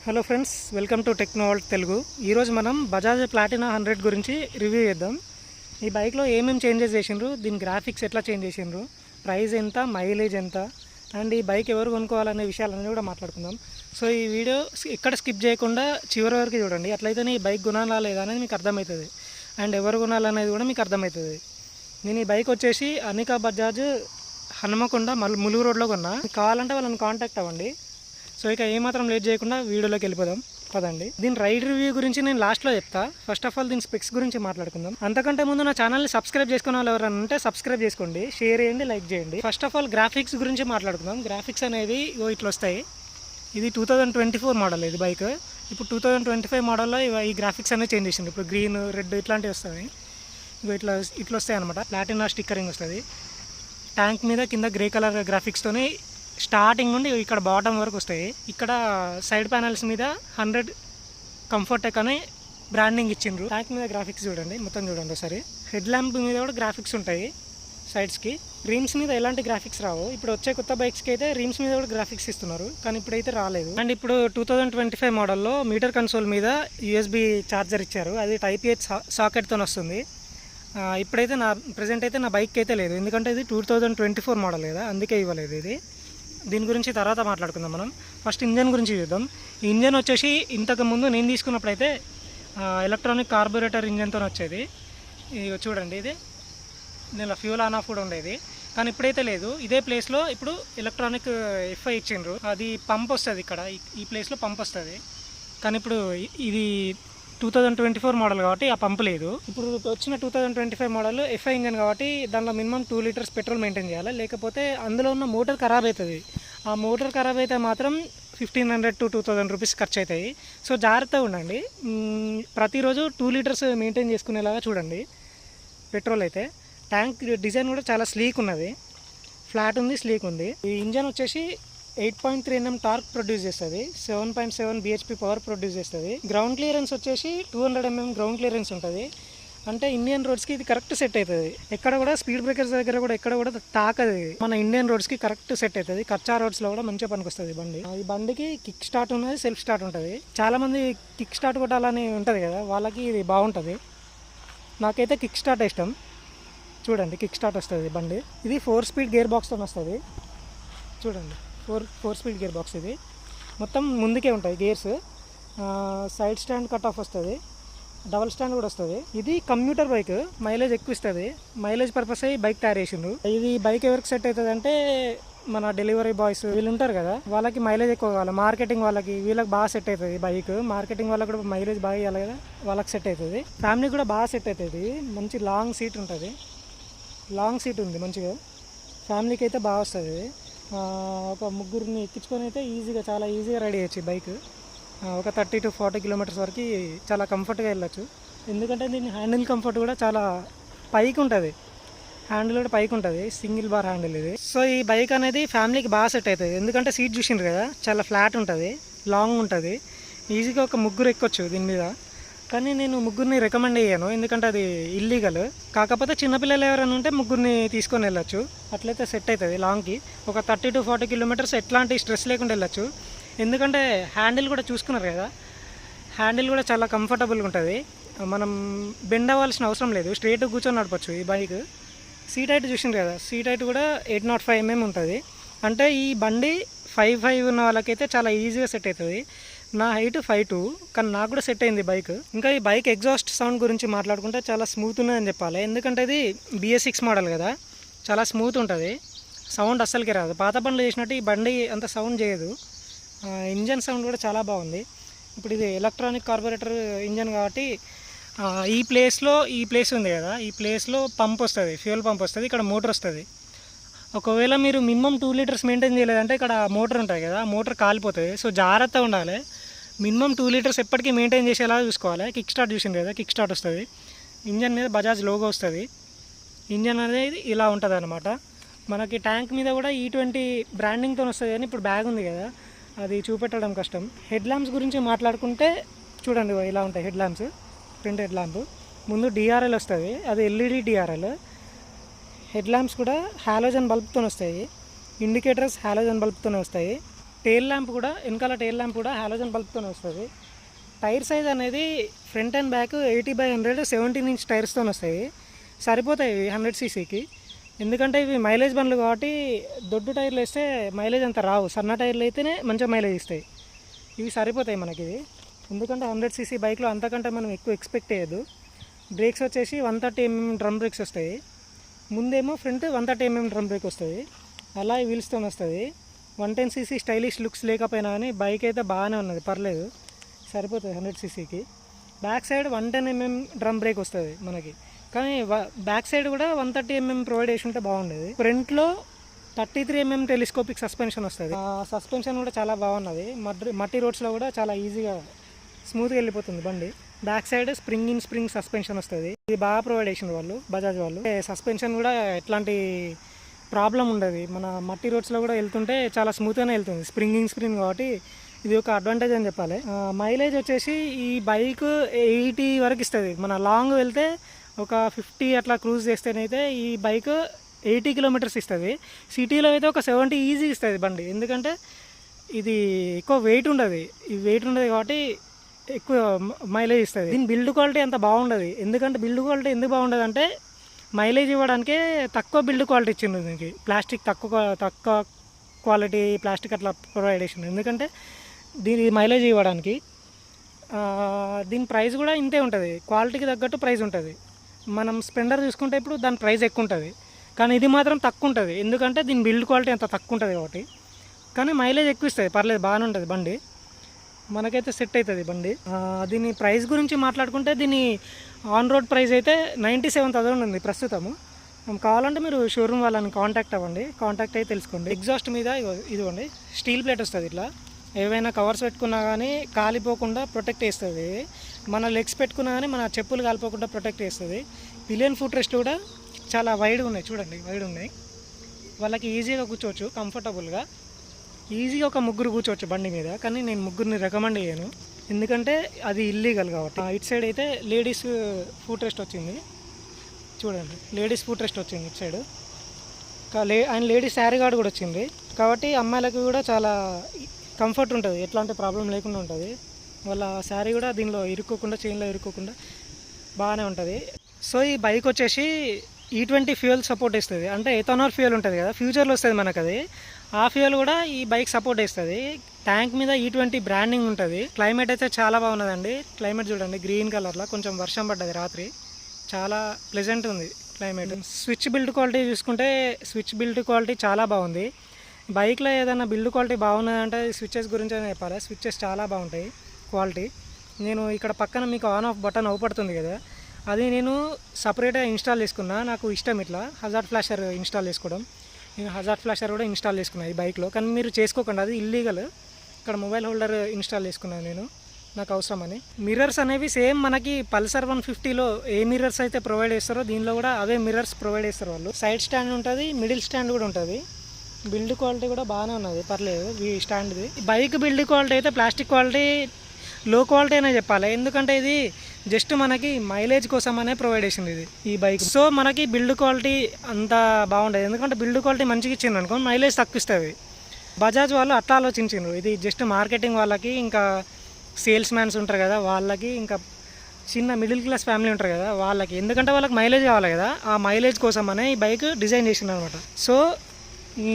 Hello friends, welcome to Technoworld Telugu. ఈరోజు మనం బజాజ్ ప్లాటినా 100 గురించి రివ్యూ చేద్దాం. ఈ బైక్లో ఏమేమి చేంజెస్ చేసిండ్రు, దీని గ్రాఫిక్స్ ఎట్లా చేంజ్ చేసిండ్రు, ప్రైస్ ఎంత, మైలేజ్ ఎంత, అండ్ ఈ బైక్ ఎవరు కొనుక్కోవాలనే విషయాలన్నీ కూడా మాట్లాడుకుందాం. సో ఈ వీడియో ఎక్కడ స్కిప్ చేయకుండా చివరి వరకు చూడండి. అట్లయితేనే ఈ బైక్ కొనాలా లేదా అనేది మీకు అర్థమవుతుంది, అండ్ ఎవరు కొనాలనేది కూడా మీకు అర్థమవుతుంది. నేను ఈ బైక్ వచ్చేసి అనికా బజాజ్ హనుమకొండ ములుగు రోడ్లో కొన్నా. కావాలంటే వాళ్ళని కాంటాక్ట్ అవ్వండి. సో ఇక ఏమాత్రం లేట్ చేయకుండా వీడియోలోకి వెళ్ళిపోదాం పదండి. దీని రైడ్ రివ్యూ గురించి నేను లాస్ట్లో చెప్తా. ఫస్ట్ ఆఫ్ ఆల్ దీని స్పెక్స్ గురించి మాట్లాడుకుందాం. అంతకంటే ముందు నా ఛానల్ని సబ్స్క్రైబ్ చేసుకున్న వాళ్ళు ఎవరైనా ఉంటే సబ్స్క్రైబ్ చేసుకోండి, షేర్ చేయండి, లైక్ చేయండి. ఫస్ట్ ఆఫ్ ఆల్ గ్రాఫిక్స్ గురించి మాట్లాడుకుందాం. గ్రాఫిక్స్ అనేది ఇట్లా వస్తాయి. ఇది 2024 మోడల్ ఇది బైక్. ఇప్పుడు 2025 మోడల్లో ఈ గ్రాఫిక్స్ అనేది చేంజ్ చేసింది. ఇప్పుడు గ్రీన్, రెడ్ ఇట్లాంటివి వస్తాయి. ఇట్లా వస్తాయి అనమాట. ప్లాటినా స్టిక్కరింగ్ వస్తుంది. ట్యాంక్ మీద కింద గ్రే కలర్ గ్రాఫిక్స్తోనే స్టార్టింగ్ నుండి ఇక్కడ బాటమ్ వరకు వస్తాయి. ఇక్కడ సైడ్ ప్యానల్స్ మీద 100 కంఫర్ట్ టెక్ అనే బ్రాండింగ్ ఇచ్చిండ్రు. ట్యాంక్ మీద గ్రాఫిక్స్ చూడండి, మొత్తం చూడండి ఒకసారి. హెడ్ ల్యాంప్ మీద కూడా గ్రాఫిక్స్ ఉంటాయి సైడ్స్కి. రీమ్స్ మీద ఎలాంటి గ్రాఫిక్స్ రావు. ఇప్పుడు వచ్చే కొత్త బైక్స్కి అయితే రీమ్స్ మీద కూడా గ్రాఫిక్స్ ఇస్తున్నారు, కానీ ఇప్పుడైతే రాలేదు. అండ్ ఇప్పుడు 2025 మోడల్లో మీటర్ కన్సోల్ మీద USB ఛార్జర్ ఇచ్చారు. అది Type A సాకెట్తో వస్తుంది. ఇప్పుడైతే ప్రజెంట్ అయితే నా బైక్ అయితే లేదు, ఎందుకంటే ఇది 2024 మోడల్ కదా, అందుకే ఇవ్వలేదు ఇది. దీని గురించి తర్వాత మాట్లాడుకుందాం మనం. ఫస్ట్ ఇంజన్ గురించి చూద్దాం. ఈ ఇంజన్ వచ్చేసి ఇంతకు ముందు నేను తీసుకున్నప్పుడైతే ఎలక్ట్రానిక్ కార్బొరేటర్ ఇంజన్తో వచ్చేది. ఇది చూడండి, ఇది దీనిలో ఫ్యూల్ ఆన్ ఆఫ్ కూడా ఉండేది, కానీ ఇప్పుడైతే లేదు. ఇదే ప్లేస్లో ఇప్పుడు ఎలక్ట్రానిక్ FI ఇచ్చిండ్రు. అది పంప్ వస్తుంది ఇక్కడ, ఈ ప్లేస్లో పంప్ వస్తుంది. కానీ ఇప్పుడు ఇది 2024 మోడల్ కాబట్టి ఆ పంపు లేదు. ఇప్పుడు వచ్చిన 2025 మోడల్ FI ఇంజన్ కాబట్టి దానిలో మినిమం 2 లీటర్స్ పెట్రోల్ మెయింటైన్ చేయాలి, లేకపోతే అందులో ఉన్న మోటార్ ఖరాబ్ అవుతుంది. ఆ మోటార్ ఖరాబ్ అయితే మాత్రం 1500 to 2000 రూపీస్ ఖర్చు అవుతాయి. సో జాగ్రత్తగా ఉండండి. ప్రతిరోజు 2 లీటర్స్ మెయింటైన్ చేసుకునేలాగా చూడండి. పెట్రోల్ అయితే ట్యాంక్ డిజైన్ కూడా చాలా స్లీక్ ఉన్నది, ఫ్లాట్ ఉంది, స్లీక్ ఉంది. ఈ ఇంజన్ వచ్చేసి 8.3 Nm టార్క్ ప్రొడ్యూస్ చేస్తుంది. 7.7 bhp పవర్ ప్రొడ్యూస్ చేస్తుంది. గ్రౌండ్ క్లియరెన్స్ వచ్చేసి 200 mm గ్రౌండ్ క్లియరెన్స్ ఉంటుంది. అంటే ఇండియన్ రోడ్స్కి ఇది కరెక్ట్ సెట్ అవుతుంది. ఎక్కడ కూడా స్పీడ్ బ్రేకర్స్ దగ్గర కూడా ఎక్కడ కూడా తాకదు. మన ఇండియన్ రోడ్స్కి కరెక్ట్ సెట్ అవుతుంది. కచ్చా రోడ్స్లో కూడా మంచిగా పనికి వస్తుంది బండి. ఈ బండికి కిక్ స్టార్ట్ ఉన్నది, సెల్ఫ్ స్టార్ట్ ఉంటుంది. చాలామంది కిక్ స్టార్ట్ కొట్టాలని ఉంటుంది కదా, వాళ్ళకి ఇది బాగుంటుంది. నాకైతే కిక్ స్టార్ట్ ఇష్టం. చూడండి, కిక్ స్టార్ట్ వస్తుంది బండి. ఇది 4 స్పీడ్ గేర్ బాక్స్తో వస్తుంది. చూడండి, 4 స్పీడ్ గేర్ బాక్స్. ఇది మొత్తం ముందుకే ఉంటాయి gears. Side stand cut off వస్తుంది, డబల్ స్టాండ్ కూడా వస్తుంది. ఇది కమ్యూటర్ బైక్, మైలేజ్ ఎక్కువ ఇస్తుంది. మైలేజ్ పర్పస్ అయ్యి బైక్ తయారు చేసిండ్రు. ఇది బైక్ ఎవరికి సెట్ అవుతుంది అంటే మన డెలివరీ బాయ్స్ వీళ్ళు ఉంటారు కదా, వాళ్ళకి మైలేజ్ ఎక్కువ కావాలి. మార్కెటింగ్ వాళ్ళకి వీళ్ళకి బాగా సెట్ అవుతుంది బైక్. మార్కెటింగ్ వాళ్ళకి కూడా మైలేజ్ బాగా ఇవ్వాలి కదా, వాళ్ళకి సెట్ అవుతుంది. ఫ్యామిలీ కూడా బాగా సెట్ అవుతుంది. మంచి లాంగ్ సీట్ ఉంటుంది, లాంగ్ సీట్ ఉంది మంచిగా. ఫ్యామిలీకి అయితే బాగా వస్తుంది. ఒక ముగ్గురిని ఎక్కించుకొని అయితే ఈజీగా, చాలా ఈజీగా రెడీ అయ్యచ్చు బైక్. ఒక 30 to 40 కిలోమీటర్స్ వరకు చాలా కంఫర్ట్గా వెళ్ళచ్చు. ఎందుకంటే దీని హ్యాండిల్ కంఫర్ట్ కూడా చాలా పైకి ఉంటుంది. హ్యాండిల్ కూడా పైకి ఉంటుంది, సింగిల్ బార్ హ్యాండిల్ ఇది. సో ఈ బైక్ అనేది ఫ్యామిలీకి బాగా సెట్ అవుతుంది. ఎందుకంటే సీట్ చూసిండ్రు కదా, చాలా ఫ్లాట్ ఉంటుంది, లాంగ్ ఉంటుంది. ఈజీగా ఒక ముగ్గురు ఎక్కొచ్చు దీని మీద. కానీ నేను ముగ్గురిని రికమెండ్ అయ్యాను, ఎందుకంటే అది ఇల్లీగల్. కాకపోతే చిన్నపిల్లలు ఎవరైనా ఉంటే ముగ్గురిని తీసుకొని వెళ్ళచ్చు. అట్లయితే సెట్ అవుతుంది లాంగ్కి. ఒక 30 to 40 కిలోమీటర్స్ ఎట్లాంటి స్ట్రెస్ లేకుండా వెళ్ళచ్చు. ఎందుకంటే హ్యాండిల్ కూడా చూసుకున్నారు కదా, హ్యాండిల్ కూడా చాలా కంఫర్టబుల్గా ఉంటుంది. మనం బెండ్ అవ్వాల్సిన అవసరం లేదు, స్ట్రైట్గా కూర్చొని నడపచ్చు ఈ బైక్. సీట్ హైట్ చూసిండ్రు కదా, సీట్ హైట్ కూడా 805 mm ఉంటుంది. అంటే ఈ బండి 5'5" ఉన్న వాళ్ళకైతే చాలా ఈజీగా సెట్ అవుతుంది. నా హైట్ 5'2", కానీ నాకు కూడా సెట్ అయింది బైక్. ఇంకా ఈ బైక్ ఎగ్జాస్ట్ సౌండ్ గురించి మాట్లాడుకుంటే చాలా స్మూత్ ఉన్నదని చెప్పాలి. ఎందుకంటే ఇది BS6 మోడల్ కదా, చాలా స్మూత్ ఉంటుంది. సౌండ్ అస్సలకి రాదు. పాత బండ్లు చేసినట్టు ఈ బండి అంత సౌండ్ చేయదు. ఇంజన్ సౌండ్ కూడా చాలా బాగుంది. ఇప్పుడు ఇది ఎలక్ట్రానిక్ కార్బొరేటర్ ఇంజన్ కాబట్టి ఈ ప్లేస్ ఉంది కదా, ఈ ప్లేస్లో పంప్ వస్తుంది, ఫ్యూయల్ పంప్ వస్తుంది, ఇక్కడ మోటార్ వస్తుంది. ఒకవేళ మీరు మినిమం 2 లీటర్స్ మెయింటైన్ చేయలేదంటే ఇక్కడ మోటార్ ఉంటుంది కదా, మోటార్ కాలిపోతుంది. సో జాగ్రత్తగా ఉండాలి. మినిమం 2 లీటర్స్ ఎప్పటికీ మెయింటైన్ చేసేలా చూసుకోవాలి. కిక్ స్టార్ట్ చూసింది కదా, కిక్ స్టార్ట్ వస్తుంది. ఇంజన్ మీద బజాజ్ లోగో వస్తుంది. ఇంజన్ అనేది ఇలా ఉంటుంది అనమాట. మనకి ట్యాంక్ మీద కూడా E20 బ్రాండింగ్తో వస్తుంది, కానీ ఇప్పుడు బ్యాగ్ ఉంది కదా, అది చూపెట్టడం కష్టం. హెడ్ ల్యాంప్స్ గురించి మాట్లాడుకుంటే చూడండి, ఇలా ఉంటాయి head lamps. Front head lamp ముందు DRL వస్తుంది, అది LED DRL. హెడ్ ల్యాంప్స్ కూడా హాలోజన్ బల్బ్తో వస్తాయి. ఇండికేటర్స్ హాలోజన్ బల్బ్తోనే వస్తాయి. టెయిల్ ల్యాంప్ కూడా, వెనకాల టెయిల్ ల్యాంప్ కూడా హాలోజన్ బల్బ్తో వస్తుంది. టైర్ సైజ్ అనేది ఫ్రంట్ అండ్ బ్యాక్ 80/100 17 ఇంచ్ టైర్స్తో వస్తాయి. సరిపోతాయి 100 cc. ఎందుకంటే ఇవి మైలేజ్ బండ్లు కాబట్టి దొడ్డు టైర్లు వేస్తే మైలేజ్ అంత రావు, సన్న టైర్లు అయితేనే మంచిగా మైలేజ్ ఇస్తాయి. ఇవి సరిపోతాయి మనకి, ఎందుకంటే 100 cc బైక్లో అంతకంటే మనం ఎక్కువ ఎక్స్పెక్ట్ చేయొద్దు. బ్రేక్స్ వచ్చేసి 130 mm డ్రమ్ బ్రేక్స్ వస్తాయి. ముందేమో ఫ్రంట్ 130 mm డ్రమ్ బ్రేక్ వస్తుంది, అలా వీల్స్తో వస్తుంది. 110 cc స్టైలిష్ లుక్స్ లేకపోయినా కానీ బైక్ అయితే బాగానే ఉన్నది, పర్లేదు, సరిపోతుంది 100 cc. Back side 110 mm drum break వస్తుంది మనకి, కానీ బ్యాక్ సైడ్ కూడా 130 mm ప్రొవైడ్ చేసి ఉంటే బాగుండేది. ఫ్రంట్లో 33 mm టెలిస్కోపిక్ సస్పెన్షన్ వస్తుంది. ఆ సస్పెన్షన్ కూడా చాలా బాగున్నది. మట్టి రోడ్స్లో కూడా చాలా ఈజీగా స్మూత్గా వెళ్ళిపోతుంది బండి. Back side spring in spring suspension వస్తుంది. ఇది బాగా ప్రొవైడ్ చేసింది వాళ్ళు, బజాజ్ వాళ్ళు. సస్పెన్షన్ కూడా ఎట్లాంటి ప్రాబ్లం ఉండదు, మన మట్టి రోడ్స్లో కూడా వెళ్తుంటే చాలా స్మూత్గానే వెళ్తుంది, స్ప్రింగ్ ఇన్ స్ప్రింగ్ కాబట్టి ఇది ఒక అడ్వాంటేజ్ అని చెప్పాలి. మైలేజ్ వచ్చేసి ఈ బైక్ 80 వరకు ఇస్తుంది. మన లాంగ్ వెళ్తే ఒక 50 అట్లా క్రూజ్ చేస్తేనైతే ఈ బైక్ 80 కిలోమీటర్స్ ఇస్తుంది. సిటీలో అయితే ఒక 70 ఈజీ ఇస్తుంది బండి, ఎందుకంటే ఇది ఎక్కువ వెయిట్ ఉండదు. ఈ వెయిట్ ఉండదు కాబట్టి ఎక్కువ మైలేజ్ ఇస్తుంది. దీని బిల్డ్ క్వాలిటీ అంత బాగుండదు. ఎందుకంటే బిల్డ్ క్వాలిటీ ఎందుకు బాగుండదు అంటే మైలేజ్ ఇవ్వడానికే తక్కువ బిల్డ్ క్వాలిటీ ఇచ్చింది దీనికి. ప్లాస్టిక్ తక్కువ క్వాలిటీ ప్లాస్టిక్ అట్లా ప్రొవైడ్ చేసింది, ఎందుకంటే దీని మైలేజ్ ఇవ్వడానికి. దీని ప్రైస్ కూడా ఇంతే ఉంటుంది, క్వాలిటీకి తగ్గట్టు ప్రైస్ ఉంటుంది. మనం స్ప్లెండర్ చూసుకుంటే ఇప్పుడు దాని ప్రైస్ ఎక్కువ ఉంటుంది, కానీ ఇది మాత్రం తక్కువ ఉంటుంది, ఎందుకంటే దీని బిల్డ్ క్వాలిటీ అంత తక్కువ ఉంటుంది కాబట్టి. కానీ మైలేజ్ ఎక్కువ ఇస్తుంది, పర్లేదు, బాగానే ఉంటుంది బండి, మనకైతే సెట్ అవుతుంది బండి. దీని ప్రైస్ గురించి మాట్లాడుకుంటే దీని ఆన్ రోడ్ ప్రైస్ అయితే 97,000 ఉంది ప్రస్తుతము. కావాలంటే మీరు షోరూమ్ వాళ్ళని కాంటాక్ట్ అవ్వండి, కాంటాక్ట్ అయితే తెలుసుకోండి. ఎగ్జాస్ట్ మీద ఇదిగోండి స్టీల్ ప్లేట్ వస్తుంది, ఇట్లా ఏవైనా కవర్స్ పెట్టుకున్నా కానీ కాలిపోకుండా ప్రొటెక్ట్ చేస్తుంది. మన లెగ్స్ పెట్టుకున్నా కానీ మన చెప్పులు కాలిపోకుండా ప్రొటెక్ట్ చేస్తుంది. పిలియన్ ఫుట్ రెస్ట్ కూడా చాలా వైడ్గా ఉన్నాయి, చూడండి వైడ్ ఉన్నాయి. వాళ్ళకి ఈజీగా కూర్చోవచ్చు, కంఫర్టబుల్గా ఈజీగా ఒక ముగ్గురు కూర్చోవచ్చు బండి మీద. కానీ నేను ముగ్గురిని రికమెండ్ చేయను, ఎందుకంటే అది ఇల్లీగల్ కాబట్టి. ఇటు సైడ్ అయితే లేడీస్ ఫుట్ రెస్ట్ వచ్చింది, చూడండి లేడీస్ ఫుట్ రెస్ట్ వచ్చింది ఇటు side. And ladies sari guard కూడా వచ్చింది, కాబట్టి అమ్మాయిలకు కూడా చాలా కంఫర్ట్ ఉంటుంది, ఎట్లాంటి ప్రాబ్లం లేకుండా ఉంటుంది. వాళ్ళ శారీ కూడా దీనిలో ఇరుక్కోకుండా, చైన్లో ఇరుక్కోకుండా బాగానే ఉంటుంది. సో ఈ బైక్ వచ్చేసి E20 ఫ్యూయల్ సపోర్ట్ ఇస్తుంది, అంటే ఎథనాల్ ఫ్యూయల్ ఉంటుంది కదా, ఫ్యూచర్లో వస్తుంది మనకు అది. ఆ ఫ్యూయల్ కూడా ఈ బైక్ సపోర్ట్ ఇస్తుంది. ట్యాంక్ మీద E20 బ్రాండింగ్ ఉంటుంది. క్లైమేట్ అయితే చాలా బాగున్నదండి, క్లైమేట్ చూడండి గ్రీన్ కలర్లో, కొంచెం వర్షం పడ్డది రాత్రి, చాలా ప్లెజెంట్ ఉంది క్లైమేట్. స్విచ్ బిల్డ్ క్వాలిటీ చూసుకుంటే స్విచ్ బిల్డ్ క్వాలిటీ చాలా బాగుంది. బైక్లో ఏదైనా బిల్డ్ క్వాలిటీ బాగున్నదంటే స్విచ్చెస్ గురించి అని చెప్పాలి. స్విచ్చెస్ చాలా బాగుంటాయి క్వాలిటీ. నేను ఇక్కడ పక్కన మీకు ఆన్ ఆఫ్ బటన్ అవుపడుతుంది కదా, అది నేను సపరేట్గా ఇన్స్టాల్ చేసుకున్నా, నాకు ఇష్టం ఇట్లా హజార్డ్ ఫ్లాషర్ ఇన్స్టాల్ చేసుకోవడం. నేను హజార్డ్ ఫ్లాషర్ కూడా ఇన్స్టాల్ చేసుకున్నాను ఈ బైక్లో, కానీ మీరు చేసుకోకండి, అది ఇల్లీగల్. ఇక్కడ మొబైల్ హోల్డర్ ఇన్స్టాల్ చేసుకున్నాను నేను, నాకు అవసరమని. మిర్రర్స్ అనేవి సేమ్ మనకి పల్సర్ 150లో ఏ మిర్రర్స్ అయితే ప్రొవైడ్ చేస్తారో దీనిలో కూడా అవే మిర్రర్స్ ప్రొవైడ్ చేస్తారు వాళ్ళు. సైడ్ స్టాండ్ ఉంటుంది, మిడిల్ స్టాండ్ కూడా ఉంటుంది. బిల్డ్ క్వాలిటీ కూడా బాగానే ఉన్నది, పర్లేదు ఈ స్టాండ్ది. బైక్ బిల్డ్ క్వాలిటీ అయితే ప్లాస్టిక్ క్వాలిటీ లో క్వాలిటీ అనే చెప్పాలి, ఎందుకంటే ఇది జస్ట్ మనకి మైలేజ్ కోసం అనే ప్రొవైడ్ చేసింది ఇది ఈ బైక్. సో మనకి బిల్డ్ క్వాలిటీ అంత బాగుండదు, ఎందుకంటే బిల్డ్ క్వాలిటీ మంచిగా ఇచ్చింది అనుకో మైలేజ్ తక్కువ ఇస్తుంది. బజాజ్ వాళ్ళు అట్లా ఆలోచించారు, ఇది జస్ట్ మార్కెటింగ్ వాళ్ళకి, ఇంకా సేల్స్ మ్యాన్స్ ఉంటారు కదా వాళ్ళకి, ఇంకా చిన్న మిడిల్ క్లాస్ ఫ్యామిలీ ఉంటారు కదా వాళ్ళకి, ఎందుకంటే వాళ్ళకి మైలేజ్ కావాలి కదా, ఆ మైలేజ్ కోసం అనే ఈ బైక్ డిజైన్ చేసింది అనమాట. సో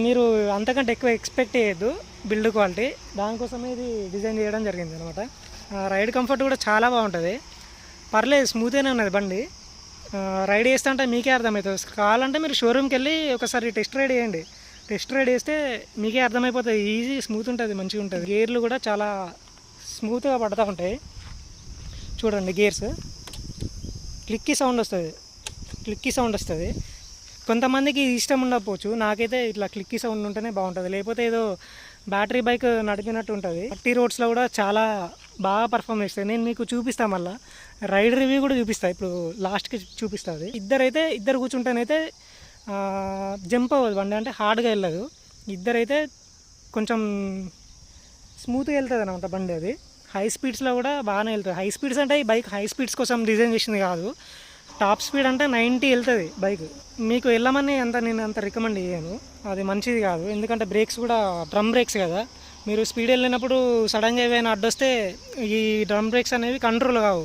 మీరు అంతకంటే ఎక్కువ ఎక్స్పెక్ట్ చేయొద్దు బిల్డ్ క్వాలిటీ, దానికోసమే ఇది డిజైన్ చేయడం జరిగింది అనమాట. రైడ్ కంఫర్ట్ కూడా చాలా బాగుంటుంది, పర్లేదు స్మూత్గానే ఉన్నది బండి. రైడ్ చేస్తా అంటే మీకే అర్థమవుతుంది. కావాలంటే మీరు షోరూమ్కి వెళ్ళి ఒకసారి టెస్ట్ రైడ్ చేయండి, టెస్ట్ రైడ్ చేస్తే మీకే అర్థమైపోతుంది, ఈజీ స్మూత్ ఉంటుంది, మంచిగా ఉంటుంది. గేర్లు కూడా చాలా స్మూత్గా పడుతూ ఉంటాయి, చూడండి గేర్స్ క్లిక్కీ సౌండ్ వస్తుంది. కొంతమందికి ఇష్టం ఉండకపోవచ్చు, నాకైతే ఇట్లా క్లిక్కీ సౌండ్ ఉంటేనే బాగుంటుంది, లేకపోతే ఏదో బ్యాటరీ బైక్ నడిపినట్టు ఉంటుంది. మట్టి రోడ్స్లో కూడా చాలా బాగా పర్ఫామ్ చేస్తుంది. నేను మీకు చూపిస్తాను, మళ్ళీ రైడ్ రివ్యూ కూడా చూపిస్తాను, ఇప్పుడు లాస్ట్కి చూపిస్తుంది. ఇద్దరు కూర్చుంటేనైతే జంప్ అవ్వదు బండి, అంటే హార్డ్గా వెళ్ళదు. ఇద్దరైతే కొంచెం స్మూత్గా వెళ్తుంది అనమాట బండి. అది హై స్పీడ్స్లో కూడా బాగానే వెళ్తుంది. హై స్పీడ్స్ అంటే ఈ బైక్ హై స్పీడ్స్ కోసం డిజైన్ చేసింది కాదు, టాప్ స్పీడ్ అంటే 90 వెళ్తుంది బైక్. మీకు వెళ్ళమని నేను అంత రికమెండ్ చేయను, అది మంచిది కాదు, ఎందుకంటే బ్రేక్స్ కూడా డ్రమ్ బ్రేక్స్ కదా, మీరు స్పీడ్ వెళ్ళినప్పుడు సడన్గా ఏమైనా అడ్డొస్తే ఈ డ్రమ్ బ్రేక్స్ అనేవి కంట్రోల్ కావు,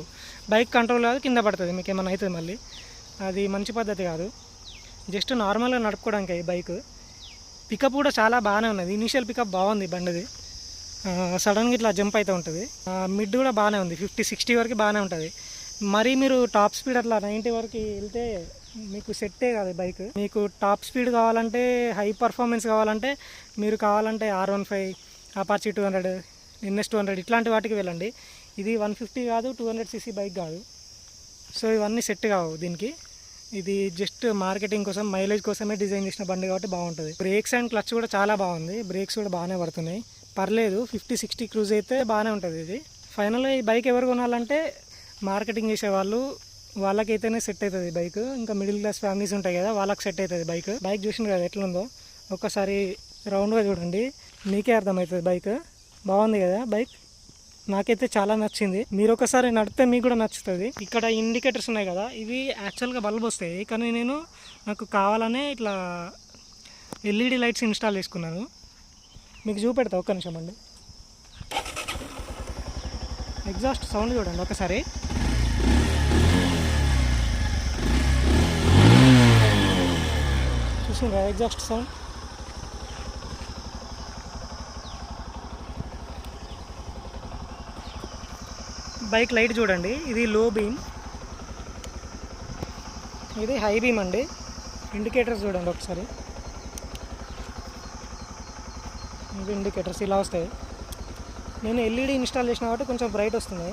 బైక్ కంట్రోల్ కాదు, కింద పడుతుంది, మీకు ఏమైనా అవుతుంది మళ్ళీ. అది మంచి పద్ధతి కాదు. జస్ట్ నార్మల్గా నడుపుకోవడానికి ఈ బైక్. పికప్ కూడా చాలా బాగానే ఉన్నది, ఇనీషియల్ పికప్ బాగుంది బండిది. సడన్గా ఇట్లా జంప్ అయితే ఉంటుంది. మిడ్ కూడా బాగానే ఉంది, 50-60 వరకు బాగానే ఉంటుంది. మరీ మీరు టాప్ స్పీడ్ అట్లా 90 వరకు వెళ్తే మీకు సెట్టే కాదు బైక్. మీకు టాప్ స్పీడ్ కావాలంటే, హై పర్ఫార్మెన్స్ కావాలంటే, మీరు కావాలంటే R15, అపాచీ 200, NS 200 ఇట్లాంటి వాటికి వెళ్ళండి. ఇది 150 కాదు, 200cc బైక్ కాదు. సో ఇవన్నీ సెట్ కావు దీనికి. ఇది జస్ట్ మార్కెటింగ్ కోసం, మైలేజ్ కోసమే డిజైన్ చేసిన బండి కాబట్టి బాగుంటుంది. బ్రేక్స్ అండ్ క్లచ్ కూడా చాలా బాగుంది, బ్రేక్స్ కూడా బాగానే పడుతున్నాయి, పర్లేదు. 50-60 క్రూజ్ అయితే బాగానే ఉంటుంది ఇది. ఫైనల్గా ఈ బైక్ ఎవరు కొనాలంటే మార్కెటింగ్ చేసేవాళ్ళు, వాళ్ళకైతేనే సెట్ అవుతుంది బైక్. ఇంకా మిడిల్ క్లాస్ ఫ్యామిలీస్ ఉంటాయి కదా, వాళ్ళకి సెట్ అవుతుంది బైక్. బైక్ చూసిన కదా ఎట్లుందో, ఒక్కసారి రౌండ్గా చూడండి, మీకే అర్థమవుతుంది. బైక్ బాగుంది కదా బైక్, నాకైతే చాలా నచ్చింది. మీరు ఒకసారి నడితే మీకు కూడా నచ్చుతుంది. ఇక్కడ ఇండికేటర్స్ ఉన్నాయి కదా, ఇవి యాక్చువల్గా బల్బ్ వస్తాయి, కానీ నాకు కావాలనే ఇట్లా LED లైట్స్ ఇన్స్టాల్ చేసుకున్నాను. మీకు చూపెడతా, ఒక్క నిమిషం అండి. ఎగ్జాస్ట్ సౌండ్ చూడండి ఒకసారి. చూసిండ్రా ఎగ్జాస్ట్ సౌండ్? బైక్ లైట్ చూడండి, ఇది లో బీమ్, ఇది హై బీమ్ అండి. ఇండికేటర్స్ చూడండి ఒకసారి, ఇవి ఇండికేటర్స్ ఇలా వస్తాయి. నేను LED ఇన్స్టాల్ చేసిన కాబట్టి కొంచెం బ్రైట్ వస్తుంది.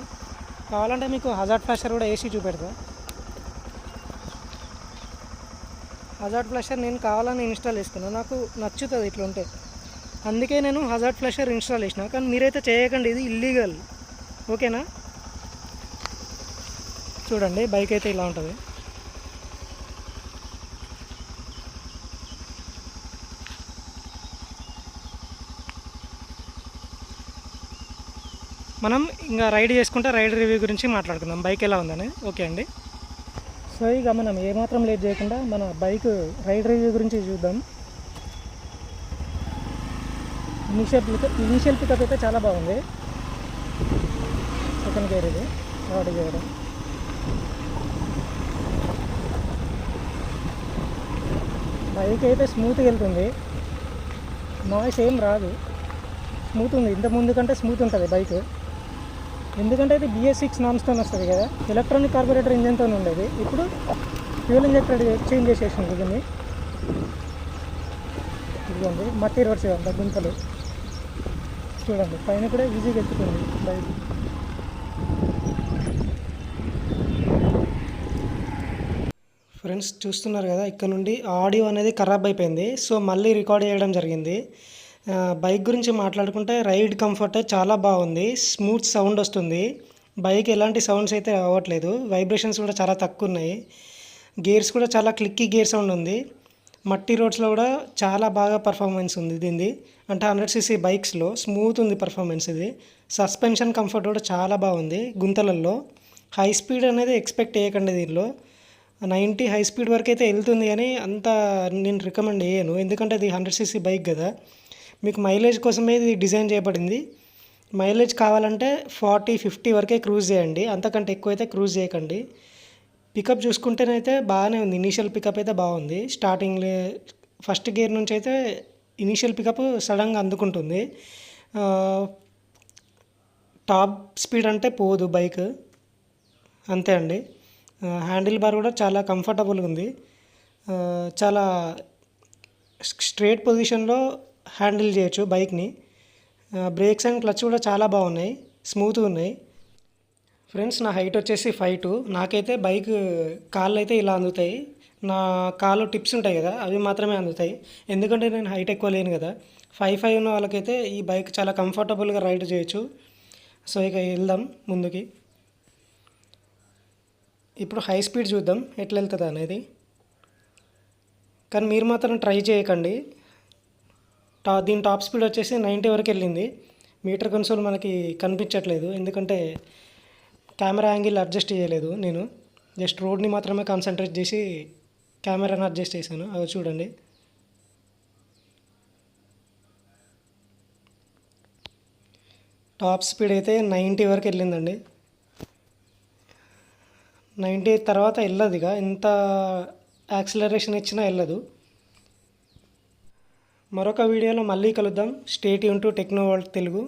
కావాలంటే మీకు హజార్డ్ ఫ్లాషర్ కూడా వేసి చూపెడతా. హజార్డ్ ఫ్లాషర్ నేను కావాలని ఇన్స్టాల్ చేసుకున్నాను, నాకు నచ్చుతుంది ఇట్లా ఉంటే, అందుకే నేను హజార్డ్ ఫ్లాషర్ ఇన్స్టాల్ చేసిన. కానీ మీరైతే చేయకండి, ఇది ఇల్లీగల్, ఓకేనా? చూడండి బైక్ అయితే ఇలా ఉంటుంది. మనం ఇంకా రైడ్ చేసుకుంటే రైడ్ రివ్యూ గురించి మాట్లాడుకుందాం, బైక్ ఎలా ఉందని. ఓకే అండి. సో ఇక మనం ఏమాత్రం లేట్ చేయకుండా మన బైక్ రైడ్ రివ్యూ గురించి చూద్దాం. ఇనిషియల్ పికప్ అయితే చాలా బాగుంది. సెకండ్ గేర్ ఇది, థర్డ్ గేర్. బైక్ అయితే స్మూత్గా వెళ్తుంది, నాయిస్ ఏం రాదు, స్మూత్ ఉంది. ఇంత ముందు కంటే స్మూత్ ఉంటుంది బైక్, ఎందుకంటే ఇది BS6 నామ్స్తో వస్తుంది కదా, ఎలక్ట్రానిక్ కార్బొరేటర్ ఇంజన్తో ఉండేది. ఇప్పుడు ఫ్యూల్ ఇంజెక్టర్ చేంజ్ చేసేసింది దీన్ని. ఇదిగోండి మట్టి రోడ్స్ అంత గుంతలు చూడండి, పైన కూడా ఈజీగా ఎక్కుతుంది బైక్. ఫ్రెండ్స్ చూస్తున్నారు కదా, ఇక్కడ నుండి ఆడియో అనేది ఖరాబ్ అయిపోయింది, సో మళ్ళీ రికార్డ్ చేయడం జరిగింది. బైక్ గురించి మాట్లాడుకుంటే రైడ్ కంఫర్ట్ చాలా బాగుంది, స్మూత్ సౌండ్ వస్తుంది. బైక్ ఎలాంటి సౌండ్స్ అయితే రావట్లేదు, వైబ్రేషన్స్ కూడా చాలా తక్కువ ఉన్నాయి. గేర్స్ కూడా చాలా క్లిక్కీ గేర్ సౌండ్ ఉంది. మట్టి రోడ్స్లో కూడా చాలా బాగా పర్ఫార్మెన్స్ ఉంది దీనిది, అంటే 100cc బైక్స్లో స్మూత్ ఉంది పర్ఫార్మెన్స్ ఇది. సస్పెన్షన్ కంఫర్ట్ కూడా చాలా బాగుంది గుంతలలో. హై స్పీడ్ అనేది ఎక్స్పెక్ట్ చేయకండి దీనిలో, 90 హై స్పీడ్ వరకు అయితే వెళ్తుంది, కానీ అంత నేను రికమెండ్ చేయను, ఎందుకంటే ఇది 100cc బైక్ కదా. మీకు మైలేజ్ కోసమే ఇది డిజైన్ చేయబడింది. మైలేజ్ కావాలంటే 40-50 వరకే క్రూజ్ చేయండి, అంతకంటే ఎక్కువ అయితే క్రూజ్ చేయకండి. పికప్ చూసుకుంటేనైతే బాగానే ఉంది, ఇనీషియల్ పికప్ అయితే బాగుంది. స్టార్టింగ్లో ఫస్ట్ గేర్ నుంచి అయితే ఇనీషియల్ పికప్ సడన్గా అందుకుంటుంది. టాప్ స్పీడ్ అంటే పోదు బైక్, అంతే అండి. హ్యాండిల్ బార్ కూడా చాలా కంఫర్టబుల్గా ఉంది, చాలా స్ట్రేట్ పొజిషన్లో హ్యాండిల్ చేయొచ్చు బైక్ని. బ్రేక్స్ అండ్ క్లచ్ కూడా చాలా బాగున్నాయి, స్మూత్గా ఉన్నాయి. ఫ్రెండ్స్ నా హైట్ వచ్చేసి 5'2", నాకైతే బైక్ కాళ్ళు అయితే ఇలా అందుతాయి. నా కాళ్ళు టిప్స్ ఉంటాయి కదా, అవి మాత్రమే అందుతాయి, ఎందుకంటే నేను హైట్ ఎక్కువ లేను కదా. 5'5" ఉన్న వాళ్ళకైతే ఈ బైక్ చాలా కంఫర్టబుల్గా రైడ్ చేయొచ్చు. సో ఇక వెళ్దాం ముందుకి. ఇప్పుడు హై స్పీడ్ చూద్దాం ఎట్లా వెళ్తుంది అనేది, కానీ మీరు మాత్రం ట్రై చేయకండి. దీని టాప్ స్పీడ్ వచ్చేసి 90 వరకు వెళ్ళింది. మీటర్ కన్సోల్ మనకి కనిపించట్లేదు, ఎందుకంటే కెమెరా యాంగిల్ అడ్జస్ట్ చేయలేదు నేను, జస్ట్ రోడ్ని మాత్రమే కాన్సన్ట్రేట్ చేసి కెమెరాని అడ్జస్ట్ చేశాను. అవి చూడండి. టాప్ స్పీడ్ అయితే 90 వరకు వెళ్ళిందండి. 90 తర్వాత వెళ్ళదు, ఇక ఎంత యాక్సిలరేషన్ ఇచ్చినా వెళ్ళదు. మరొక వీడియోలో మళ్ళీ కలుద్దాం. Stay tune to techno world Telugu.